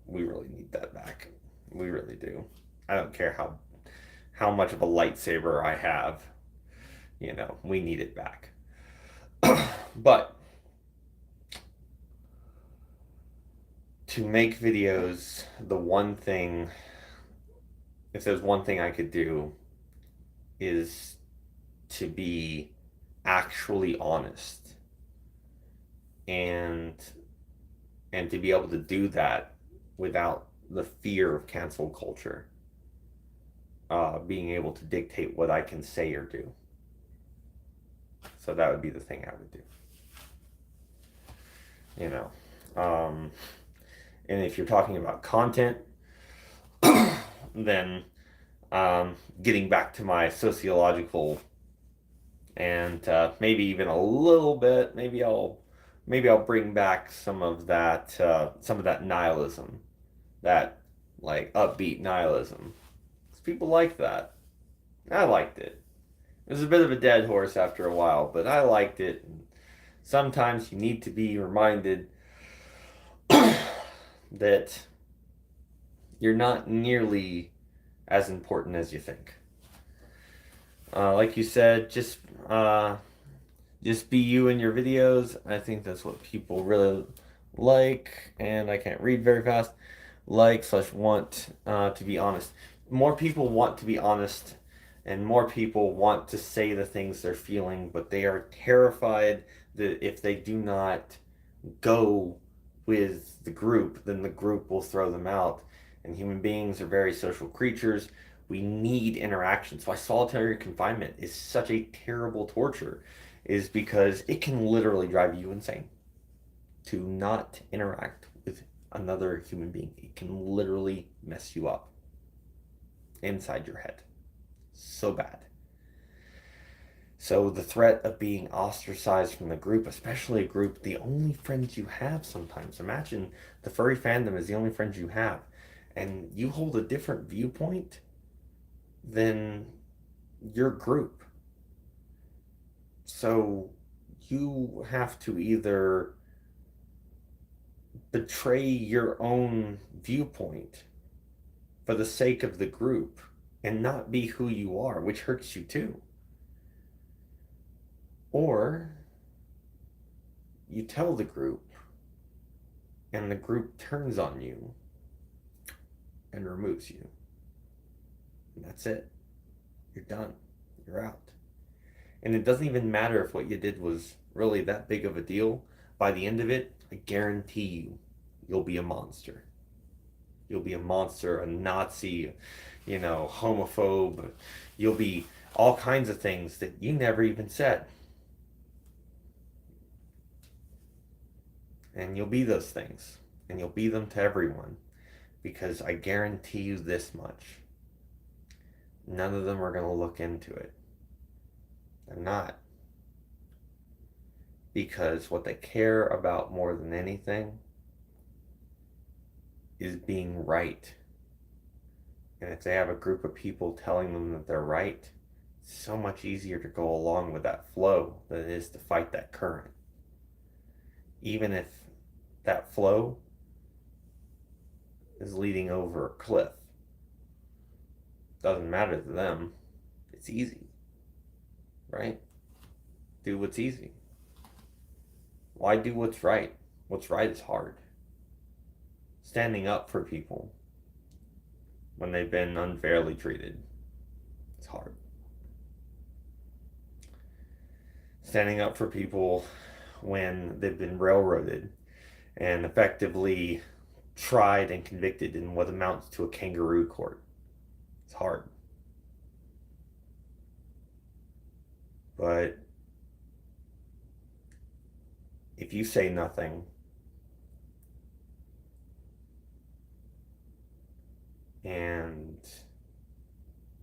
[SPEAKER 2] we really need that back. We really do. I don't care how much of a lightsaber I have. We need it back. But to make videos, the one thing, if there's one thing I could do, is to be actually honest and to be able to do that without the fear of cancel culture being able to dictate what I can say or do. So that would be the thing I would do. You know, um, and if you're talking about content, then getting back to my sociological and maybe even a little bit, maybe I'll bring back some of that nihilism, that like upbeat nihilism. 'Cause people like that. I liked it. It was a bit of a dead horse after a while, but I liked it. And sometimes you need to be reminded that you're not nearly as important as you think. Like you said, just be you in your videos. I think that's what people really like, and I can't read very fast. Like/want to be honest. More people want to be honest, and more people want to say the things they're feeling, but they are terrified that if they do not go with the group, then the group will throw them out. And human beings are very social creatures. We need interaction. So why solitary confinement is such a terrible torture is because it can literally drive you insane to not interact with another human being. It can literally mess you up inside your head. So bad. So the threat of being ostracized from the group, especially a group, the only friends you have sometimes. Imagine the furry fandom is the only friends you have, and you hold a different viewpoint than your group. So you have to either betray your own viewpoint for the sake of the group and not be who you are, which hurts you too. Or you tell the group and the group turns on you and removes you. And that's it. You're done. You're out. And it doesn't even matter if what you did was really that big of a deal. By the end of it, I guarantee you'll be a monster. You'll be a monster, a Nazi, homophobe. You'll be all kinds of things that you never even said. And you'll be those things. And you'll be them to everyone. Because I guarantee you this much. None of them are going to look into it. They're not. Because what they care about more than anything is being right. And if they have a group of people telling them that they're right, it's so much easier to go along with that flow than it is to fight that current. Even if that flow is leading over a cliff. Doesn't matter to them. It's easy. Right? Do what's easy. Why do what's right? What's right is hard. Standing up for people when they've been unfairly treated. It's hard. Standing up for people when they've been railroaded and effectively tried and convicted in what amounts to a kangaroo court. It's hard. But if you say nothing, and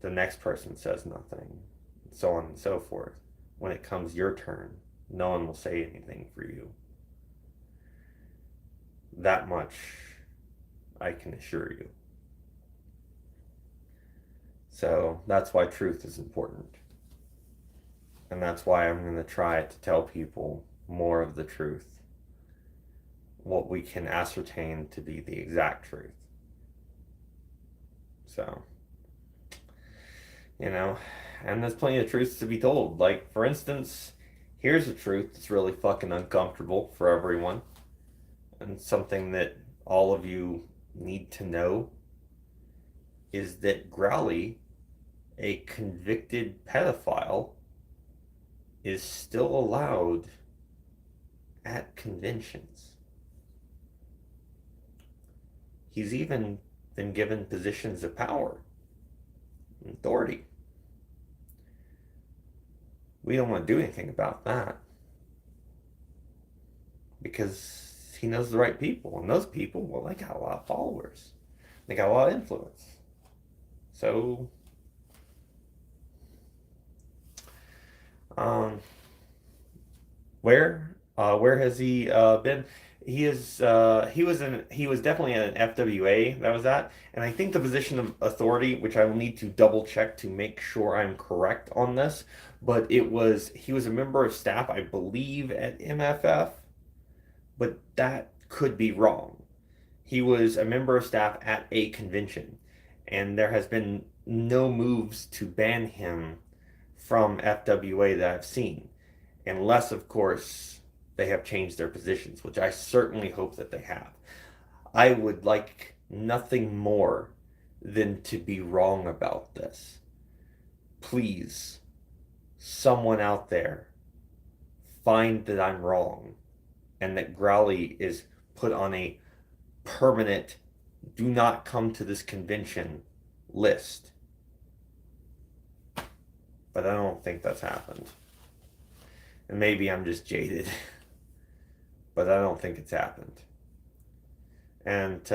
[SPEAKER 2] the next person says nothing, so on and so forth, when it comes your turn, no one will say anything for you. That much I can assure you. So that's why truth is important. And that's why I'm going to try to tell people more of the truth, what we can ascertain to be the exact truth. So, you know, and there's plenty of truths to be told. Like, for instance, here's a truth that's really fucking uncomfortable for everyone, and something that all of you need to know is that Growly, a convicted pedophile, is still allowed at conventions. He's even been given positions of power and authority. We don't want to do anything about that because he knows the right people, and those people, well, they got a lot of followers, they got a lot of influence. So, um, where has he been? He was definitely an FWA. That was that, and I think the position of authority, which I will need to double check to make sure I'm correct on this, but he was a member of staff, I believe, at MFF, but that could be wrong. He was a member of staff at a convention, and there has been no moves to ban him from FWA that I've seen, unless, of course, they have changed their positions, which I certainly hope that they have. I would like nothing more than to be wrong about this. Please, someone out there, find that I'm wrong and that Growly is put on a permanent do not come to this convention list. But I don't think that's happened. And maybe I'm just jaded, but I don't think it's happened. And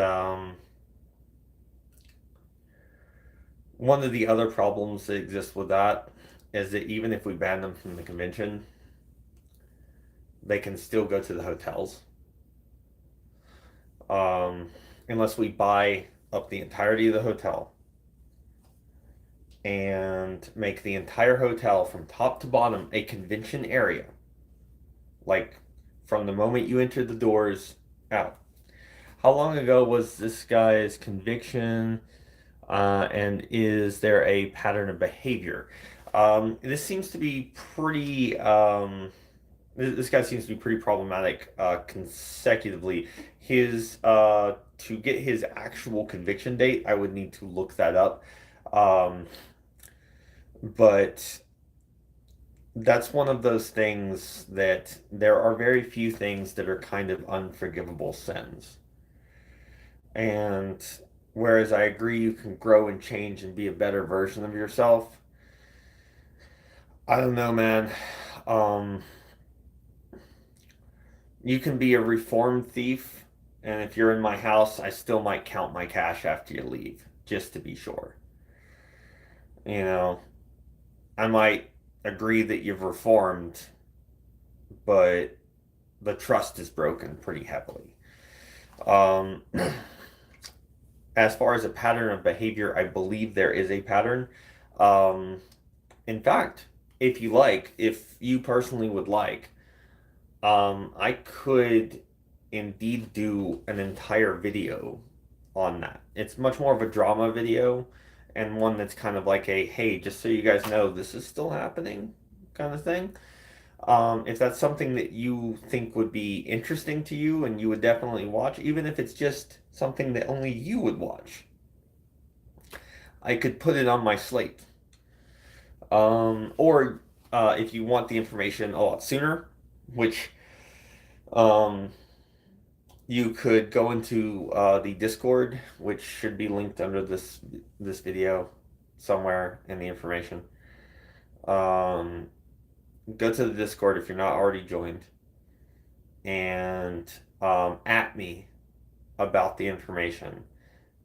[SPEAKER 2] one of the other problems that exist with that is that even if we ban them from the convention, they can still go to the hotels. Unless we buy up the entirety of the hotel and make the entire hotel from top to bottom a convention area. Like from the moment you enter the doors out. How long ago was this guy's conviction? And is there a pattern of behavior? This seems to be pretty. This guy seems to be pretty problematic consecutively. To get his actual conviction date, I would need to look that up. Um, but that's one of those things that there are very few things that are kind of unforgivable sins. And whereas I agree you can grow and change and be a better version of yourself, I don't know, man. Um, you can be a reformed thief, and if you're in my house, I still might count my cash after you leave, just to be sure. You know, I might agree that you've reformed, but the trust is broken pretty heavily. Um, as far as a pattern of behavior, I believe there is a pattern. Um, in fact, if you personally would like, I could indeed do an entire video on that. It's much more of a drama video and one that's kind of like a, hey, just so you guys know, this is still happening kind of thing. If that's something that you think would be interesting to you and you would definitely watch, even if it's just something that only you would watch, I could put it on my slate. Or if you want the information a lot sooner, which um, you could go into the Discord, which should be linked under this video somewhere in the information. Um, Go to the Discord if you're not already joined, and at me about the information.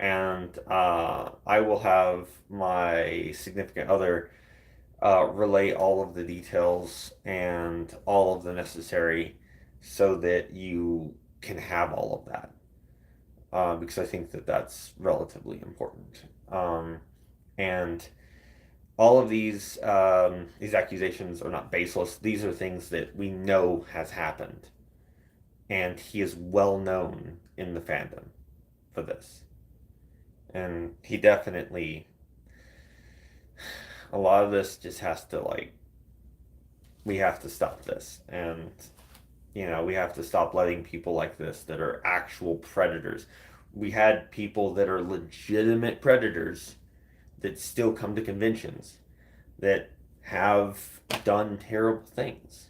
[SPEAKER 2] And I will have my significant other relay all of the details and all of the necessary so that you can have all of that. Because I think that that's relatively important. And all of these accusations are not baseless. These are things that we know has happened, and he is well known in the fandom for this. And he definitely, a lot of this just has to like, we have to stop this, and we have to stop letting people like this that are actual predators. We had people that are legitimate predators that still come to conventions that have done terrible things,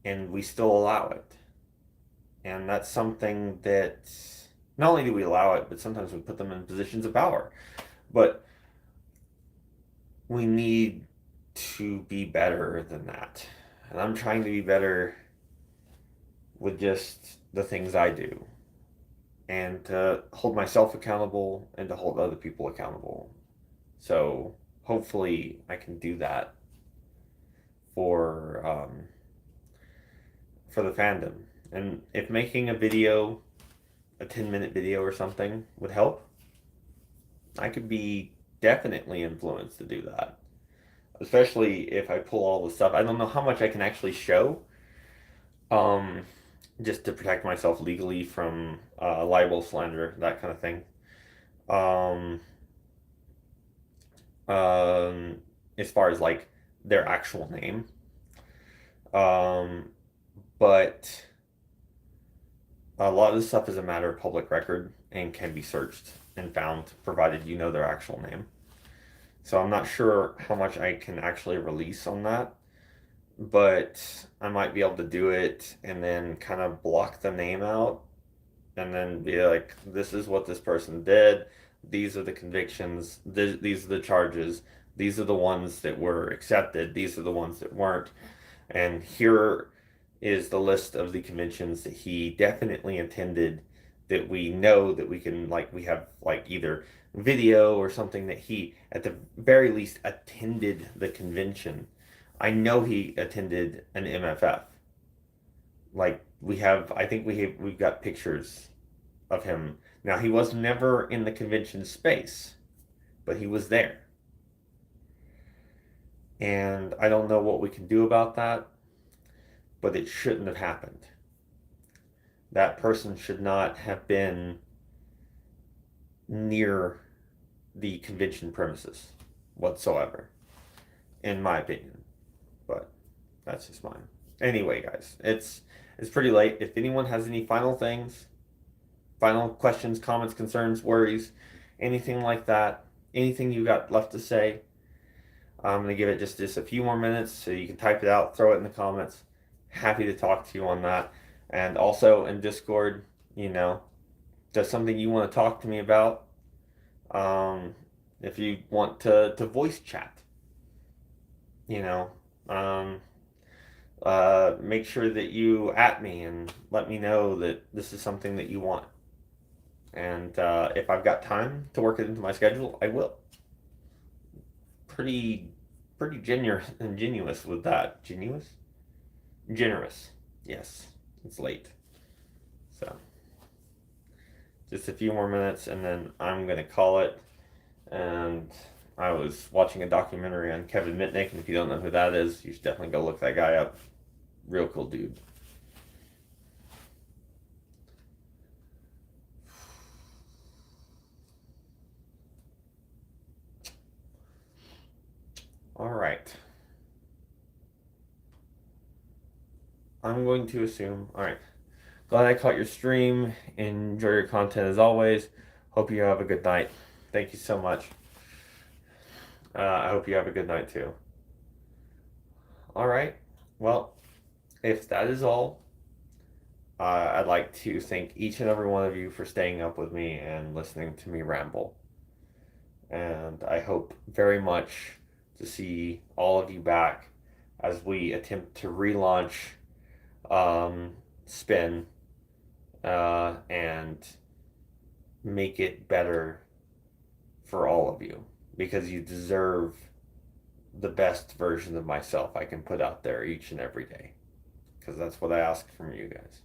[SPEAKER 2] and we still allow it. And that's something that not only do we allow it, but sometimes we put them in positions of power. But we need to be better than that. And I'm trying to be better with just the things I do, and to hold myself accountable and to hold other people accountable. So hopefully I can do that for for the fandom. And if making a video, a 10-minute video or something would help, I could be definitely influenced to do that. Especially if I pull all the stuff. I don't know how much I can actually show, um, just to protect myself legally from libel, slander, that kind of thing. Um, as far as like their actual name. Um, but a lot of this stuff is a matter of public record and can be searched and found, provided you know their actual name. So I'm not sure how much I can actually release on that, but I might be able to do it and then kind of block the name out and then be like, this is what this person did. These are the convictions. These are the charges. These are the ones that were accepted. These are the ones that weren't. And here is the list of the conventions that he definitely attended, that we know that we can, like, we have like either video or something that he at the very least attended the convention. I know he attended an MFF. Like, I think we've got pictures of him. Now, he was never in the convention space, but he was there. And I don't know what we can do about that, but it shouldn't have happened. That person should not have been near the convention premises whatsoever, in my opinion. But that's just mine. Anyway, guys, it's pretty late. If anyone has any final things, final questions, comments, concerns, worries, anything like that, anything you got left to say, I'm going to give it just a few more minutes so you can type it out, throw it in the comments. Happy to talk to you on that. And also in Discord, there's something you want to talk to me about. If you want to voice chat, you know, um, make sure that you at me and let me know that this is something that you want. And if I've got time to work it into my schedule, I will. Pretty, pretty ingenuous with that. Genuous? Generous. Yes, it's late. So, just a few more minutes and then I'm going to call it. And I was watching a documentary on Kevin Mitnick, and if you don't know who that is, you should definitely go look that guy up. Real cool dude. All right. I'm going to assume. All right. Glad I caught your stream. Enjoy your content as always. Hope you have a good night. Thank you so much. I hope you have a good night too. All right. Well, if that is all, I'd like to thank each and every one of you for staying up with me and listening to me ramble. And I hope very much to see all of you back as we attempt to relaunch um, Spin and make it better for all of you because you deserve the best version of myself I can put out there each and every day because that's what I ask from you guys.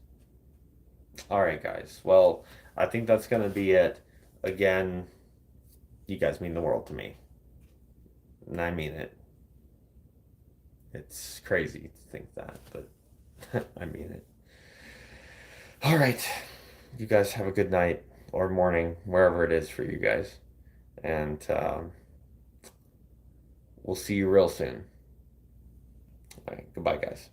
[SPEAKER 2] All right, guys. Well, I think that's going to be it. Again, you guys mean the world to me. And I mean it. It's crazy to think that, but I mean it. All right. You guys have a good night or morning, wherever it is for you guys. And we'll see you real soon. All right. Goodbye, guys.